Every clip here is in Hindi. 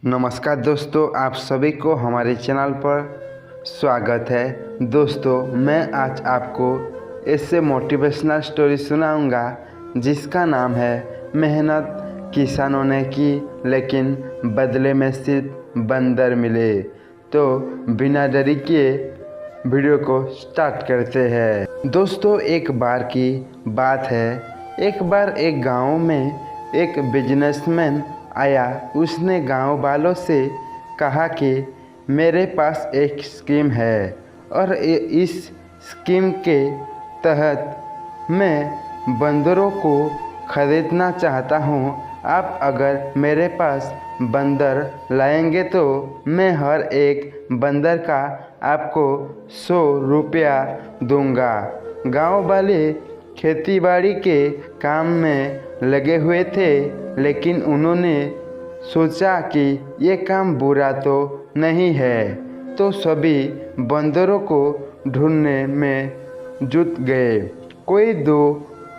नमस्कार दोस्तों, आप सभी को हमारे चैनल पर स्वागत है। दोस्तों, मैं आज आपको ऐसे मोटिवेशनल स्टोरी सुनाऊंगा जिसका नाम है मेहनत किसानों ने की लेकिन बदले में सिर्फ बंदर मिले। तो बिना देरी किए वीडियो को स्टार्ट करते हैं। दोस्तों, एक बार की बात है। एक बार एक गांव में एक बिजनेसमैन आया। उसने गांव वालों से कहा कि मेरे पास एक स्कीम है और इस स्कीम के तहत मैं बंदरों को खरीदना चाहता हूँ। आप अगर मेरे पास बंदर लाएंगे तो मैं हर एक बंदर का आपको 100 रुपया दूंगा। गांव वाले खेतीबाड़ी के काम में लगे हुए थे, लेकिन उन्होंने सोचा कि ये काम बुरा तो नहीं है, तो सभी बंदरों को ढूंढने में जुट गए। कोई 2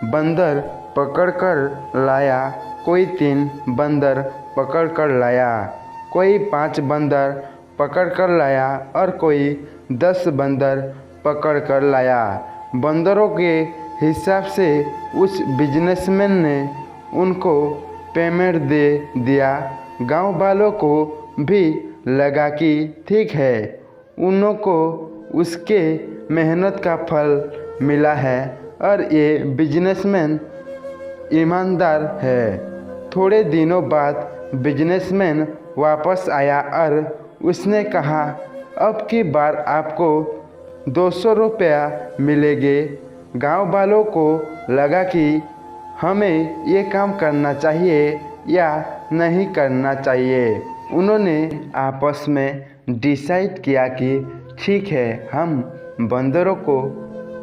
बंदर पकड़कर लाया, कोई 3 बंदर पकड़कर लाया, कोई 5 बंदर पकड़कर लाया और कोई 10 बंदर पकड़कर लाया। बंदरों के हिसाब से उस बिजनेसमैन ने उनको पेमेंट दे दिया। गांव वालों को भी लगा कि ठीक है, उन्हों को उसके मेहनत का फल मिला है और ये बिजनेसमैन ईमानदार है। थोड़े दिनों बाद बिजनेसमैन वापस आया और उसने कहा, अब की बार आपको 200 रुपया मिलेंगे। गांव वालों को लगा कि हमें ये काम करना चाहिए या नहीं करना चाहिए। उन्होंने आपस में डिसाइड किया कि ठीक है, हम बंदरों को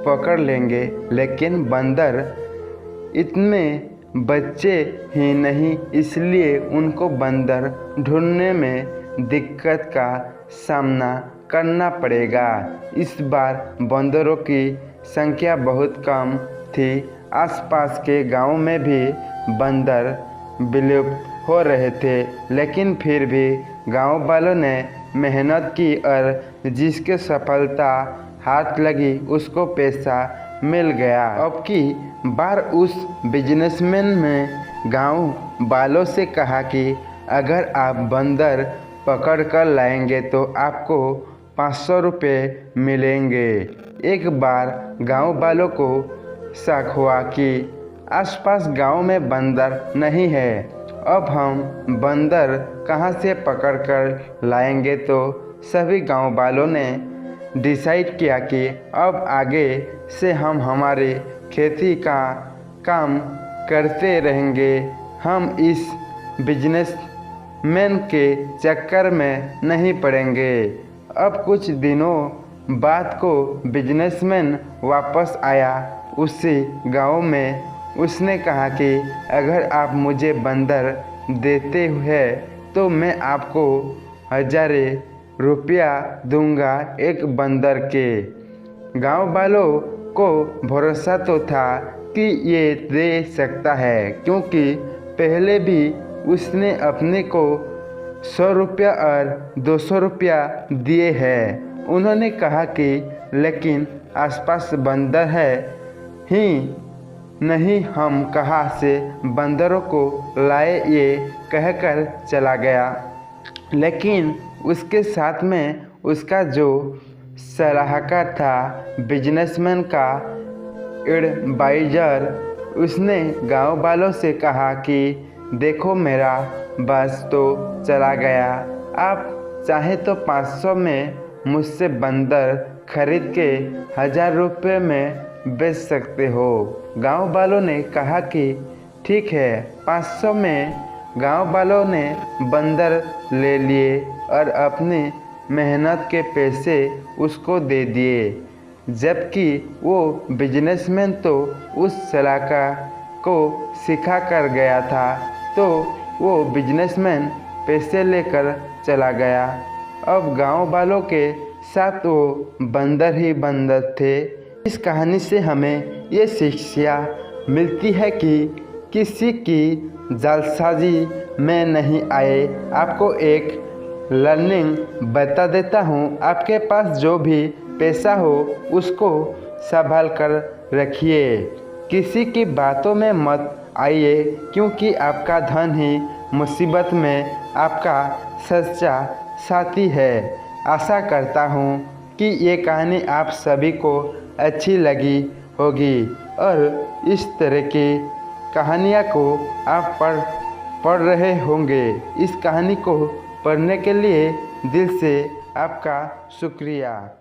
पकड़ लेंगे, लेकिन बंदर इतने बच्चे ही नहीं, इसलिए उनको बंदर ढूंढने में दिक्कत का सामना करना पड़ेगा। इस बार बंदरों की संख्या बहुत कम थी। आसपास के गांव में भी बंदर विलुप्त हो रहे थे, लेकिन फिर भी गांव वालों ने मेहनत की और जिसके सफलता हाथ लगी उसको पैसा मिल गया। अब की बार उस बिजनेसमैन ने गांव वालों से कहा कि अगर आप बंदर पकड़ कर लाएंगे तो आपको 500 रुपये मिलेंगे। एक बार गांव वालों को शक हुआ कि आसपास गांव में बंदर नहीं है। अब हम बंदर कहां से पकड़ कर लाएंगे? तो सभी गांव वालों ने डिसाइड किया कि अब आगे से हम हमारे खेती का काम करते रहेंगे। हम इस बिजनेसमैन के चक्कर में नहीं पड़ेंगे। अब कुछ दिनों बाद को बिजनेसमैन वापस आया उसी गांव में। उसने कहा कि अगर आप मुझे बंदर देते हैं तो मैं आपको 1000 रुपया दूंगा एक बंदर के। गांव वालों को भरोसा तो था कि ये दे सकता है, क्योंकि पहले भी उसने अपने को 100 रुपया और 200 रुपया दिए हैं। उन्होंने कहा कि लेकिन आसपास बंदर है ही नहीं, हम कहाँ से बंदरों को लाए, ये कहकर चला गया। लेकिन उसके साथ में उसका जो सलाहकार था, बिजनेसमैन का एडवाइजर, उसने गांव वालों से कहा कि देखो, मेरा बस तो चला गया। आप चाहे तो 500 में मुझसे बंदर खरीद के 1000 रुपये में बेच सकते हो। गांव वालों ने कहा कि ठीक है। 500 में गांव वालों ने बंदर ले लिए और अपनी मेहनत के पैसे उसको दे दिए। जबकि वो बिजनेसमैन तो उस सलाहकार को सिखा कर गया था, तो वो बिजनेसमैन पैसे लेकर चला गया। अब गांव वालों के साथ वो बंदर ही बंदर थे। इस कहानी से हमें ये शिक्षा मिलती है कि किसी की जालसाजी में नहीं आए, आपको एक लर्निंग बता देता हूँ। आपके पास जो भी पैसा हो उसको संभाल कर रखिए, किसी की बातों में मत आइए, क्योंकि आपका धन ही मुसीबत में आपका सच्चा साथी है। आशा करता हूँ कि ये कहानी आप सभी को अच्छी लगी होगी और इस तरह की कहानियाँ को आप पढ़ रहे होंगे। इस कहानी को पढ़ने के लिए दिल से आपका शुक्रिया।